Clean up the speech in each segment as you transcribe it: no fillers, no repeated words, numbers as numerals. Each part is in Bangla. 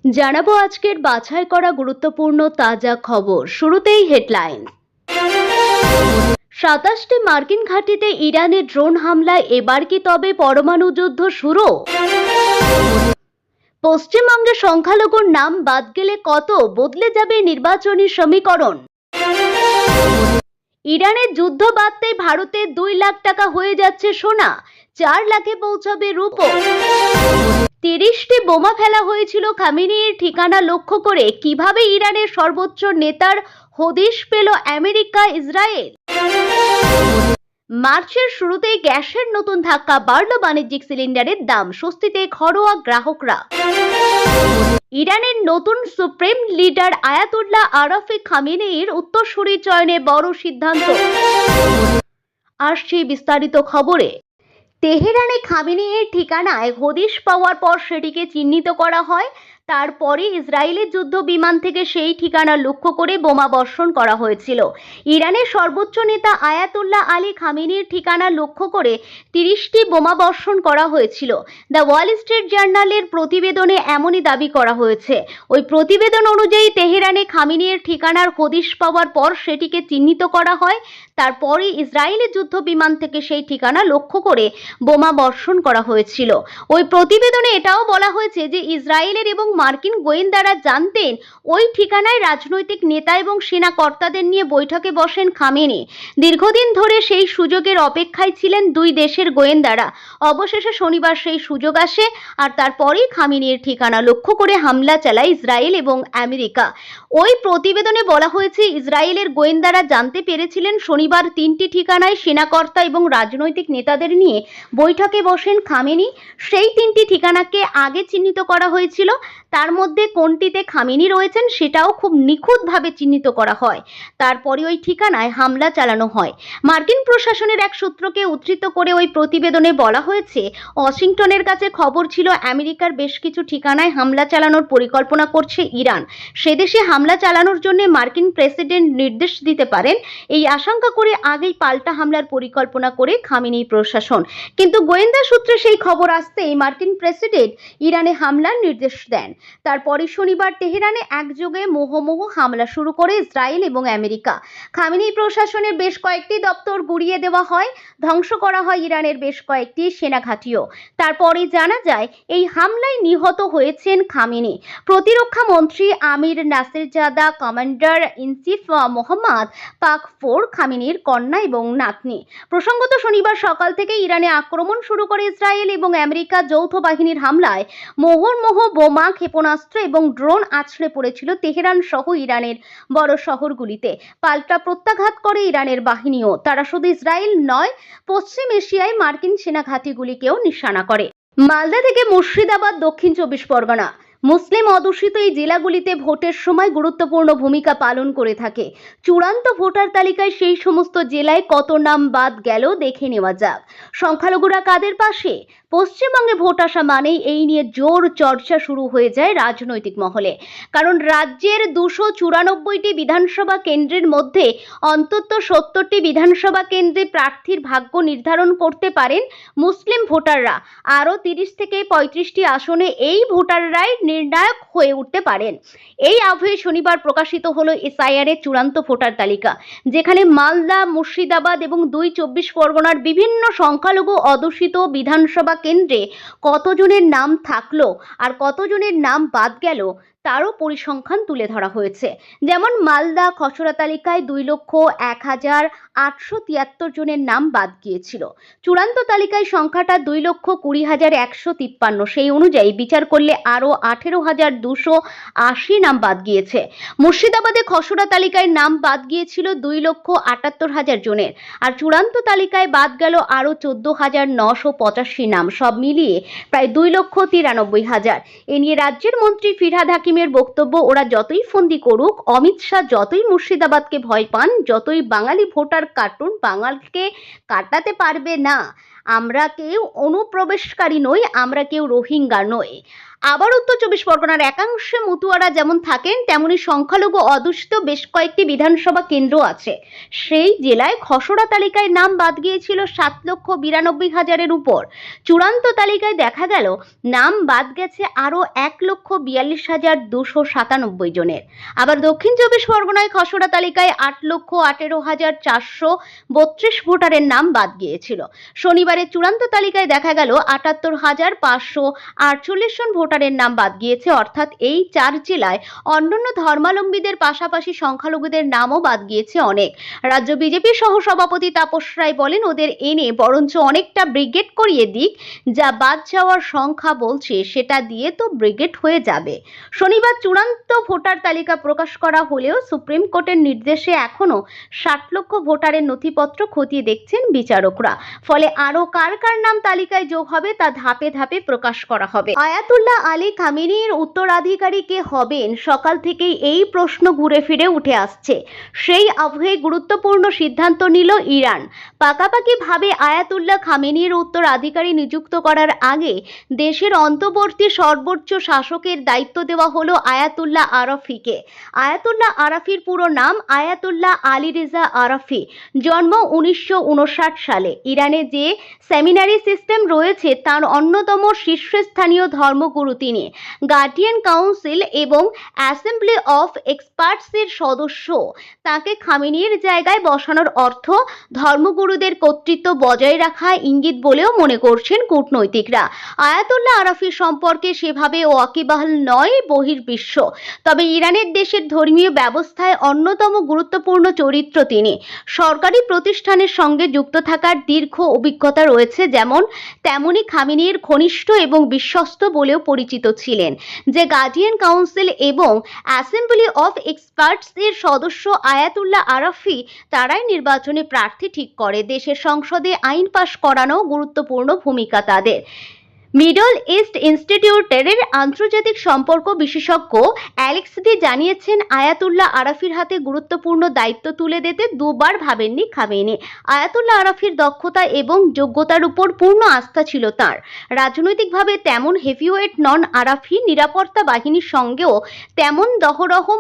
জানাবো আজকের বাছাই করা গুরুত্বপূর্ণ তাজা খবর। শুরুতেই হেডলাইন। 27টি মার্কিন ঘাঁটিতে ইরানের ড্রোন হামলায় এবার কি তবে পরমাণু যুদ্ধ শুরু? পশ্চিমবঙ্গে সংখ্যালঘুর নাম বাদ গেলে কত বদলে যাবে নির্বাচনী সমীকরণ? ইরানের যুদ্ধ বাদতেই ভারতে 2 লাখ টাকা হয়ে যাচ্ছে সোনা, 4 লাখে পৌঁছাবে রূপো। 30টি বোমা ফেলা হয়েছিল খামেনেয়ির ঠিকানা লক্ষ্য করে, কিভাবে ইরানের সর্বোচ্চ নেতার হদিশ পেল আমেরিকা ইসরায়েল? মার্চের শুরুতেই গ্যাসের নতুন ধাক্কা, বাড়ল বাণিজ্যিক সিলিন্ডারের দাম, স্বস্তিতে ঘরোয়া গ্রাহকরা। ইরানের নতুন সুপ্রিম লিডার আয়াতুল্লাহ আরাফি খামেনেয়ির উত্তরসূরি চয়নে বড় সিদ্ধান্ত। আসছে বিস্তারিত খবরে। তেহরানে খামেনেয়ির ঠিকানায় হদিশ পাওয়ার পর সেটিকে চিহ্নিত করা হয়। তারপরে ইসরায়েলের যুদ্ধ বিমান থেকে সেই ঠিকানা লক্ষ্য করে বোমা বর্ষণ করা হয়েছিল। ইরানের সর্বোচ্চ নেতা আয়াতুল্লাহ আলী খামেনেয়ির ঠিকানা লক্ষ্য করে 30টি বোমা বর্ষণ করা হয়েছিল। দ্য ওয়াল স্ট্রিট জার্নালের প্রতিবেদনে এমনই দাবি করা হয়েছে। ওই প্রতিবেদন অনুযায়ী তেহরানে খামেনেয়ির ঠিকানার হদিশ পাওয়ার পর সেটিকে চিহ্নিত করা হয়। তারপরে ইসরায়েলের যুদ্ধ বিমান থেকে সেই ঠিকানা লক্ষ্য করে বোমা বর্ষণ করা হয়েছিল। ওই প্রতিবেদনে এটাও বলা হয়েছে যে ইসরায়েলের এবং মার্কিন গোয়েন্দারা জানতেন ওই ঠিকানায় রাজনৈতিক নেতা এবং সেনা কর্তাদের নিয়ে বৈঠকে বসেন খামেনেয়ি। দীর্ঘদিন ধরে সেই সুযোগের অপেক্ষায় ছিলেন দুই দেশের গোয়েন্দারা। অবশেষে শনিবার সেই সুযোগ আসে, আর তারপরেই খামেনেয়ির ঠিকানা লক্ষ্য করে হামলা চালায় ইসরায়েল এবং আমেরিকা। ওই প্রতিবেদনে বলা হয়েছে, ইসরায়েলের গোয়েন্দারা জানতে পেরেছিলেন শনিবার 3টি ঠিকানায় সেনাকর্তা এবং রাজনৈতিক নেতাদের নিয়ে বৈঠকে বসেন খামেনেয়ি। সেই 3টি ঠিকানাকে আগে চিহ্নিত করা হয়েছিল। তার মধ্যে কোনটিতে খামেনেয়ি রয়েছেন সেটাও খুব নিখুঁতভাবে চিহ্নিত করা হয়। তারপরে ওই ঠিকানায় হামলা চালানো হয়। মার্কিন প্রশাসনের এক সূত্রকে উদ্ধৃত করে ওই প্রতিবেদনে বলা হয়েছে, ওয়াশিংটনের কাছে খবর ছিল আমেরিকার বেশ কিছু ঠিকানায় হামলা চালানোর পরিকল্পনা করছে ইরান। সেদেশে হামলা চালানোর জন্য মার্কিন প্রেসিডেন্ট নির্দেশ দিতে পারেন, এই আশঙ্কা করে আগেই পাল্টা হামলার পরিকল্পনা করে খামেনেয়ি প্রশাসন। কিন্তু গোয়েন্দা সূত্রে সেই খবর আসতেই মার্কিন প্রেসিডেন্ট ইরানে হামলার নির্দেশ দেন। তারপরে শনিবার তেহরানে একযোগে মুহুর্মুহু হামলা শুরু করে ইসরায়েল এবং আমেরিকা। খামেনেয়ি প্রশাসনের বেশ কয়েকটি দপ্তর গুড়িয়ে দেওয়া হয়, ধ্বংস করা হয় ইরানের বেশ কয়েকটি সেনাঘাঁটিও। তারপরে জানা যায় এই হামলায় নিহত হয়েছেন খামেনেয়ি, প্রতিরক্ষা মন্ত্রী আমির নাসিরজাদা, কমান্ডার ইন চিফ মোহাম্মদ বাকফর, খামেনেয়ির কন্যা এবং নাতনি। প্রসঙ্গত, শনিবার সকাল থেকে ইরানে আক্রমণ শুরু করে ইসরায়েল এবং আমেরিকা যৌথ বাহিনীর হামলায় মুহুর্মুহু বোমা, ক্ষেপণাস্ত্র এবং ড্রোন আছড়ে পড়েছিল তেহরান সহ ইরানের বড় শহরগুলিতে। পাল্টা প্রত্যাঘাত করে ইরানের বাহিনীও। তারা শুধু ইসরায়েল নয়, পশ্চিম এশিয়ায় মার্কিন সেনা ঘাঁটিগুলিকেও নিশানা করে। মালদা থেকে মুর্শিদাবাদ, দক্ষিণ 24 পরগনা। মুসলিম অধ্যুষিত এই জেলাগুলিতে ভোটের সময় গুরুত্বপূর্ণ ভূমিকা পালন করে থাকে। চূড়ান্ত ভোটার তালিকায় সেই সমস্ত জেলায় কত নাম বাদ গেল দেখে নেওয়া যাক। সংখ্যালঘুরা কাদের পাশে? পশ্চিমবঙ্গে ভোট আসা মানেই এই নিয়ে জোর চর্চা শুরু হয়ে যায় রাজনৈতিক মহলে। কারণ রাজ্যের 294টি বিধানসভা কেন্দ্রের মধ্যে অন্তত 70টি বিধানসভা কেন্দ্রে প্রার্থীর ভাগ্য নির্ধারণ করতে পারেন মুসলিম ভোটাররা। আরও 30 থেকে 35টি আসনে এই ভোটাররাই নির্ণায়ক হয়ে উঠতে পারেন। এই আবহে শনিবার প্রকাশিত হলো এসআইআর এর চূড়ান্ত ভোটার তালিকা, যেখানে মালদা, মুর্শিদাবাদ এবং 24 পরগনার বিভিন্ন সংখ্যালঘু অধ্যুষিত বিধানসভা কেন্দ্রে কতজনের নাম থাকলো আর কতজনের নাম বাদ গেল তারও পরিসংখ্যান তুলে ধরা হয়েছে। যেমন মালদা খসড়া তালিকায় 2,01,873 জনের নাম বাদ গিয়েছিল। চূড়ান্ত তালিকায় সংখ্যাটা 2,20,153। সেই অনুযায়ী বিচার করলে আরও 18,280 নাম বাদ গিয়েছে। মুর্শিদাবাদে খসড়া তালিকায় নাম বাদ গিয়েছিল 2,78,000 জনের, আর চূড়ান্ত তালিকায় বাদ গেল আরও 14,985 নাম। সব মিলিয়ে প্রায় 2,93,000। এ নিয়ে রাজ্যের মন্ত্রী ফিরহাদ হাকিমের বক্তব্য, ওরা যতই ফন্দি করুক, অমিত শাহ যতই মুর্শিদাবাদকে ভয় পান, যতই বাঙালি ভোটার কাটুন, বাঙালকে কাটাতে পারবে না। আমরা কেউ অনুপ্রবেশকারী নই, আমরা কেউ রোহিঙ্গা নই। আবার উত্তর চব্বিশ পরগনার একাংশে মতুয়ারা যেমন থাকেন তেমনি সংখ্যালঘু অধ্যুষিত বেশ কয়েকটি বিধানসভা কেন্দ্র আছে। সেই জেলায় খসড়া তালিকায় নাম বাদ গিয়েছিল 7,92,000-এর উপর। চূড়ান্ত তালিকায় দেখা গেল নাম বাদ গেছে আরও 1,42,297 জনের। আবার দক্ষিণ চব্বিশ পরগনায় খসড়া তালিকায় 8,18,432 ভোটারের নাম বাদ গিয়েছিল। শনিবারের চূড়ান্ত তালিকায় দেখা গেল 78,548 জন ভোটারের নাম বাদ গিয়েছে। অর্থাৎ এই 4 জেলায় অন্যান্য ধর্মাবলম্বীদের পাশাপাশি সংখ্যালঘুদের নামও বাদ গিয়েছে অনেক। রাজ্য বিজেপি সহ সভাপতি তাপস রায় বলেন, ওদের এনে বরঞ্চ অনেকটা ব্রিগেড করিয়ে দিক, যা বাদ যাওয়ার সংখ্যা বলছে সেটা দিয়ে তো ব্রিগেড হয়ে যাবে। শনিবার চূড়ান্ত ভোটার তালিকা প্রকাশ করা হলেও সুপ্রিম কোর্টের নির্দেশে এখনো 60 লক্ষ ভোটারের নথিপত্র খতিয়ে দেখছেন বিচারকরা। ফলে আরো কার কার নাম তালিকায় যোগ হবে তা ধাপে ধাপে প্রকাশ করা হবে। আয়াতুল্লাহ আলী খামেনির উত্তরাধিকারী কে হবেন, সকাল থেকেই এই প্রশ্ন ঘুরে ফিরে উঠে আসছে। সেই আবহে গুরুত্বপূর্ণ সিদ্ধান্ত নিল ইরান। পাকাপাকি ভাবে আয়াতুল্লাহ খামেনির উত্তরাধিকারী নিযুক্ত করার আগে দেশের অন্তর্বর্তী সর্বোচ্চ শাসকের দায়িত্ব দেওয়া হলো আয়াতুল্লাহ আরাফিকে। আয়াতুল্লাহ আরাফির পুরো নাম আয়াতুল্লাহ আলী রেজা আরাফি। জন্ম 1959 সালে। ইরানে যে সেমিনারি সিস্টেম রয়েছে তার অন্যতম শীর্ষস্থানীয় ধর্মগুরু তিনি। গার্ডিয়ান কাউন্সিল এবং অ্যাসেম্বলি অফ এক্সপার্টসের সদস্য। তাকে খামেনির জায়গায় বসানোর অর্থ ধর্মগুরুদের কর্তৃত্ব বজায় রাখা ইঙ্গিত বলেও মনে করছেন কূটনৈতিকরা। আয়াতুল্লাহ আরাফি সম্পর্কে সেভাবে ওয়াকিবহাল নয় বহির্বিশ্ব। তবে ইরানের দেশের ধর্মীয় ব্যবস্থায় অন্যতম গুরুত্বপূর্ণ চরিত্র তিনি। সরকারি প্রতিষ্ঠানের সঙ্গে যুক্ত থাকার দীর্ঘ অভিজ্ঞতা রয়েছে যেমন তেমনি খামেনির ঘনিষ্ঠ এবং বিশ্বস্ত বলেও পরিচিত ছিলেন। যে গার্ডিয়ান কাউন্সিল এবং অ্যাসেম্বলি অফ এক্সপার্টস এর সদস্য আয়াতুল্লাহ আরাফি তারাই নির্বাচনে প্রার্থী ঠিক করে। দেশের সংসদে আইন পাশ করানো গুরুত্বপূর্ণ ভূমিকা তাদের। মিডল ইস্ট ইনস্টিটিউটের আন্তর্জাতিক সম্পর্ক বিশেষজ্ঞ অ্যালেক্স ডি জানিয়েছেন, আয়াতুল্লাহ আরাফির হাতে গুরুত্বপূর্ণ দায়িত্ব তুলে দিতে দুবার ভাবেননি খামেনি। আয়াতুল্লাহ আরাফির দক্ষতা এবং যোগ্যতার উপর পূর্ণ আস্থা ছিল তার। রাজনৈতিকভাবে তেমন হেভিওয়েট নন আরাফি, নিরাপত্তা বাহিনীর সঙ্গেও তেমন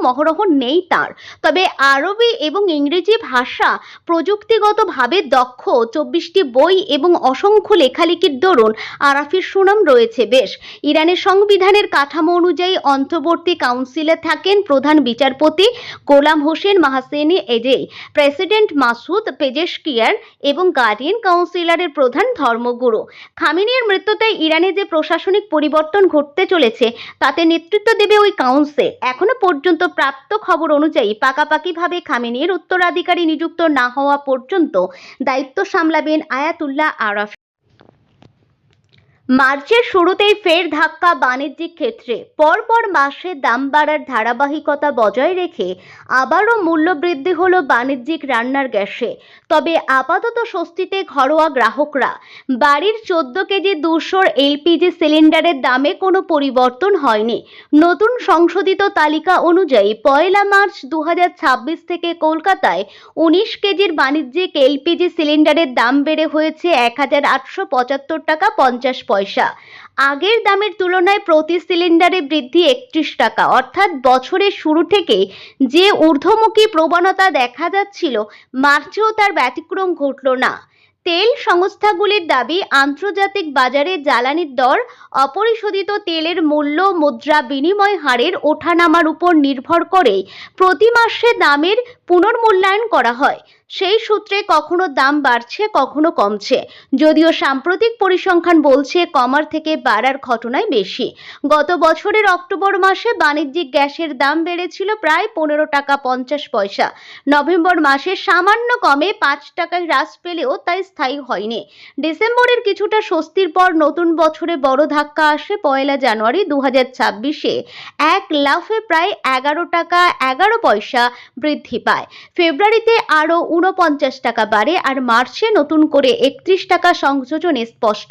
মহরহ নেই তার। তবে আরবি এবং ইংরেজি ভাষা প্রযুক্তিগতভাবে দক্ষ, 24টি বই এবং অসংখ্য লেখালেখির দরুন আরাফির সুনাম রয়েছে বেশ। ইরানের সংবিধানের কাঠামো অনুযায়ী অন্তর্বর্তী কাউন্সিলে থাকেন প্রধান বিচারপতি গোলাম হোসেন মাহসেনি এজেই, প্রেসিডেন্ট মাসুদ পেজেশকিয়ার এবং গার্ডিয়ান কাউন্সিলরের প্রধান ধর্মগুরু। খামেনির মৃত্যুতে ইরানে যে প্রশাসনিক পরিবর্তন ঘটতে চলেছে তাতে নেতৃত্ব দেবে ওই কাউন্সিল। এখনো পর্যন্ত প্রাপ্ত খবর অনুযায়ী পাকাপাকিভাবে খামেনির উত্তরাধিকারী নিযুক্ত না হওয়া পর্যন্ত দায়িত্ব সামলাবেন আয়াতুল্লাহ আরাফি। মার্চের শুরুতেই ফের ধাক্কা বাণিজ্যিক ক্ষেত্রে। পরপর মাসে দাম বাড়ার ধারাবাহিকতা বজায় রেখে আবারও মূল্য বৃদ্ধি হলো বাণিজ্যিক রান্নার গ্যাসে। তবে আপাতত স্বস্তিতে ঘরোয়া গ্রাহকরা। বাড়ির 14 কেজি 200 এলপিজি সিলিন্ডারের দামে কোনো পরিবর্তন হয়নি। নতুন সংশোধিত তালিকা অনুযায়ী 1 মার্চ 2026 থেকে কলকাতায় 19 কেজির বাণিজ্যিক এলপিজি সিলিন্ডারের দাম বেড়ে হয়েছে 1,875 টাকা 50 পয়সা। আগের দামের তুলনায় প্রতি সিলিন্ডারে বৃদ্ধি 31 টাকা। অর্থাৎ বছরের শুরু থেকে যে ঊর্ধ্বমুখী প্রবণতা দেখা যাচ্ছিল, মার্চেও তার ব্যতিক্রম ঘটল না। তেল সংস্থাগুলির দাবি, আন্তর্জাতিক বাজারে জ্বালানির দর অপরিশোধিত তেলের মূল্য মুদ্রা বিনিময় হারের ওঠানামার উপর নির্ভর করে প্রতি মাসে দামের পুনর্মূল্যায়ন করা হয়। সেই সূত্রে কখনো দাম বাড়ছে কখনো কমছে। যদিও সাম্প্রতিক পরিসংখ্যান বলছে কমার থেকে বাড়ার ঘটনাই বেশি। গত বছরের অক্টোবর মাসে বাণিজ্যিক গ্যাসের দাম বেড়েছিল প্রায় 15 টাকা 50 পয়সা। নভেম্বর মাসে সামান্য কমে 5 টাকায় হ্রাস পেলেও তাই স্থায়ী হয়নি। ডিসেম্বরের কিছুটা স্বস্তির পর নতুন বছরে বড় ধাক্কা আসে 1 জানুয়ারি 2026-এ এক লাফে প্রায় 11 টাকা 11 পয়সা বৃদ্ধি পায়। ফেব্রুয়ারিতে আরও 49 টাকা বাড়ে আর মার্চে নতুন করে 31 টাকা সংযোজনে স্পষ্ট।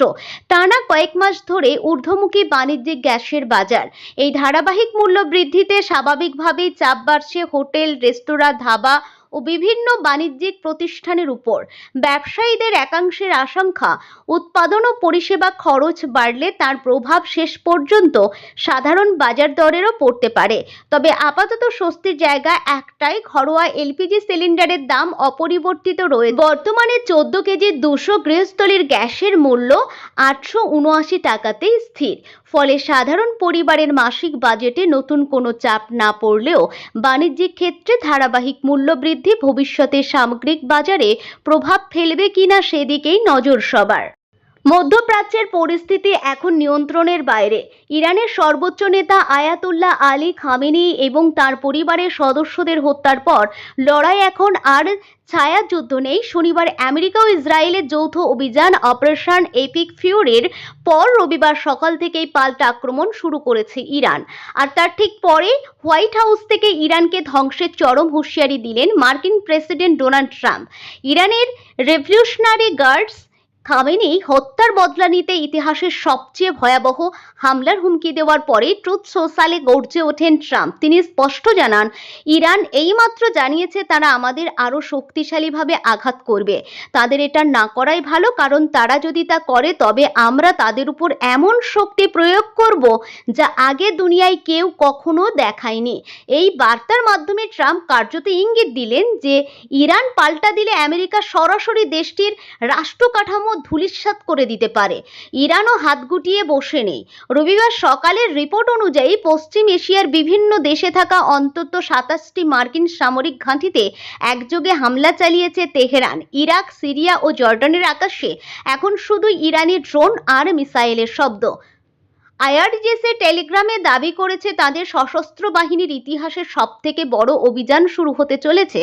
টানা কয়েক মাস ধরে ঊর্ধ্বমুখী বাণিজ্যিক গ্যাসের বাজার। এই ধারাবাহিক মূল্য বৃদ্ধিতে স্বাভাবিকভাবেই চাপ বাড়ছে হোটেল, রেস্তোরাঁ, ধাবা ও ও বিভিন্ন বাণিজ্যিক প্রতিষ্ঠানের উপর। ব্যবসায়ীদের একাংশের আশঙ্কা, উৎপাদন ও পরিষেবা খরচ বাড়লে তার প্রভাব শেষ পর্যন্ত সাধারণ বাজার দরেরও পড়তে পারে। তবে আপাতত স্বস্তির জায়গা একটাই, ঘরোয়া এলপিজি সিলিন্ডারের দাম অপরিবর্তিত রয়েছে। বর্তমানে 14 কেজি 200 গৃহস্থলীর গ্যাসের মূল্য 879 টাকাতেই স্থির। ফলে সাধারণ পরিবারের মাসিক বাজেটে নতুন কোনো চাপ না পড়লেও বাণিজ্যিক ক্ষেত্রে ধারাবাহিক মূল্য বৃদ্ধি ভবিষ্যতে সামগ্রিক বাজারে প্রভাব ফেলবে কিনা সেদিকেই নজর সবার। মধ্যপ্রাচ্যের পরিস্থিতি এখন নিয়ন্ত্রণের বাইরে। ইরানের সর্বোচ্চ নেতা আয়াতুল্লাহ আলী খামেনি এবং তার পরিবারের সদস্যদের হত্যার পর লড়াই এখন আর ছায়াযুদ্ধ নেই। শনিবার আমেরিকা ও ইসরায়েলের যৌথ অভিযান অপারেশন এপিক ফিউরির পর রবিবার সকাল থেকেই পাল্টা আক্রমণ শুরু করেছে ইরান। আর তার ঠিক পরে হোয়াইট হাউস থেকে ইরানকে ধ্বংসের চরম হুঁশিয়ারি দিলেন মার্কিন প্রেসিডেন্ট ডোনাল্ড ট্রাম্প। ইরানের রেভলিউশনারি গার্ডস খামেনি হত্যার বদলা নিতে ইতিহাসের সবচেয়ে ভয়াবহ হামলার হুমকি দেওয়ার পরে ট্রুথ সোশ্যালে গর্জে ওঠেন ট্রাম্প। তিনি স্পষ্ট জানান, ইরান এইমাত্র জানিয়েছে তারা আমাদের আরো শক্তিশালীভাবে আঘাত করবে। তাদের এটা না করাই ভালো, কারণ তারা যদি তা করে তবে আমরা তাদের উপর এমন শক্তি প্রয়োগ করব যা আগে দুনিয়ায় কেউ কখনো দেখায়নি। এই বার্তার মাধ্যমে ট্রাম্প কার্যত ইঙ্গিত দিলেন যে ইরান পাল্টা দিলে আমেরিকা সরাসরি দেশটির রাষ্ট্র কাঠামো ধূলিসাৎ করে দিতে পারে। ইরানও হাত গুটিয়ে বসে নেই। রবিবার সকালের রিপোর্ট অনুযায়ী পশ্চিম এশিয়ার বিভিন্ন দেশে থাকা অন্তত 27টি মার্কিন সামরিক ঘাঁটিতে একযোগে হামলা চালিয়েছে তেহরান। ইরাক, সিরিয়া ও জর্ডানের আকাশে এখন শুধু ইরানি ড্রোন আর মিসাইলের শব্দ। আইআরজিসি টেলিগ্রামে দাবি করেছে তাদের সশস্ত্র বাহিনীর ইতিহাসের সবথেকে বড় অভিযান শুরু হতে চলেছে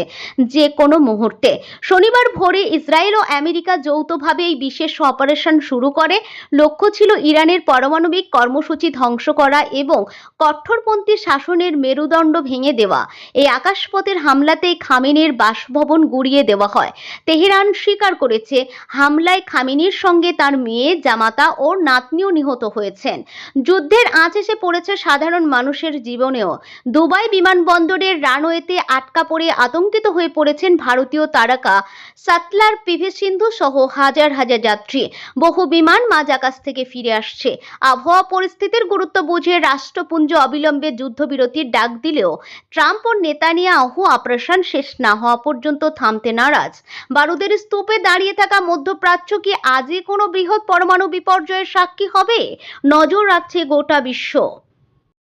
যে কোনো মুহূর্তে। শনিবার ভোরে ইসরায়েল ও আমেরিকা যৌথভাবে এই বিশেষ অপারেশন শুরু করে। লক্ষ্য ছিল ইরানের পারমাণবিক কর্মসূচি ধ্বংস করা এবং কঠোরপন্থী শাসনের মেরুদণ্ড ভেঙে দেওয়া। এই আকাশপথের হামলাতেই খামেনির বাসভবন গুঁড়িয়ে দেওয়া হয়। তেহরান স্বীকার করেছে, হামলায় খামেনির সঙ্গে তার মেয়ে, জামাতা ও নাতনিও নিহত হয়েছেন। যুদ্ধের আঁচ এসে পড়েছে সাধারণ মানুষের জীবনেও। দুবাই বিমানবন্দরের রানওয়েতে আটকা পড়ে আতঙ্কিত হয়ে পড়েছেন ভারতীয় তারকা সাতলার পিভি সিন্ধু সহ হাজার হাজার যাত্রী। বহু বিমান মাঝ আকাশ থেকে ফিরে আসছে। আবহাওয়া পরিস্থিতির গুরুত্ব বুঝে রাষ্ট্রপুঞ্জ অবিলম্বে যুদ্ধবিরতির ডাক দিলেও ট্রাম্প ও নেতানিয়াহু অপারেশন শেষ না হওয়া পর্যন্ত থামতে নারাজ। বারুদের স্তূপে দাঁড়িয়ে থাকা মধ্যপ্রাচ্য কি আজই কোনো বৃহৎ পরমাণু বিপর্যয়ের সাক্ষী হবে? নজর রাখছে গোটা বিশ্ব।